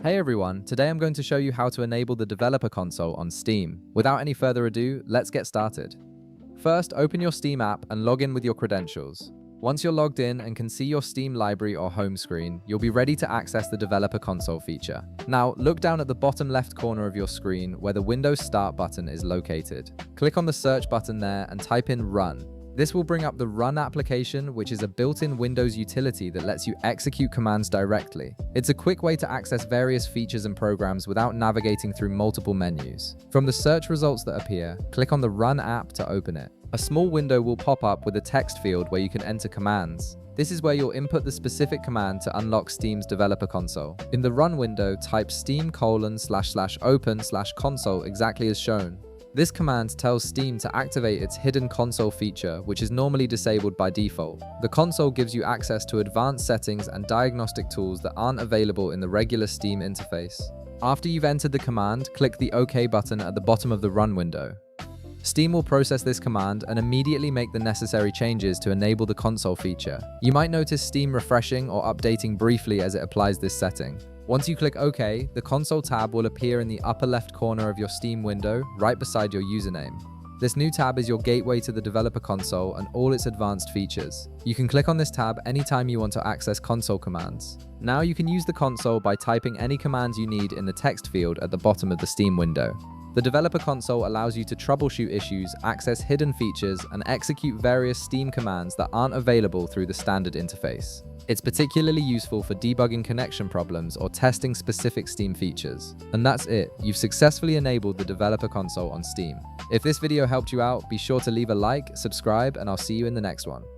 Hey everyone, today I'm going to show you how to enable the developer console on Steam. Without any further ado, let's get started. First, open your Steam app and log in with your credentials. Once you're logged in and can see your Steam library or home screen, you'll be ready to access the developer console feature. Now, look down at the bottom left corner of your screen where the Windows Start button is located. Click on the search button there and type in Run. This will bring up the Run application, which is a built-in Windows utility that lets you execute commands directly. It's a quick way to access various features and programs without navigating through multiple menus. From the search results that appear, click on the Run app to open it. A small window will pop up with a text field where you can enter commands. This is where you'll input the specific command to unlock Steam's developer console. In the Run window, type steam://open/console exactly as shown. This command tells Steam to activate its hidden console feature, which is normally disabled by default. The console gives you access to advanced settings and diagnostic tools that aren't available in the regular Steam interface. After you've entered the command, click the OK button at the bottom of the Run window. Steam will process this command and immediately make the necessary changes to enable the console feature. You might notice Steam refreshing or updating briefly as it applies this setting. Once you click OK, the console tab will appear in the upper left corner of your Steam window, right beside your username. This new tab is your gateway to the developer console and all its advanced features. You can click on this tab anytime you want to access console commands. Now you can use the console by typing any commands you need in the text field at the bottom of the Steam window. The developer console allows you to troubleshoot issues, access hidden features, and execute various Steam commands that aren't available through the standard interface. It's particularly useful for debugging connection problems or testing specific Steam features. And that's it, you've successfully enabled the developer console on Steam. If this video helped you out, be sure to leave a like, subscribe, and I'll see you in the next one.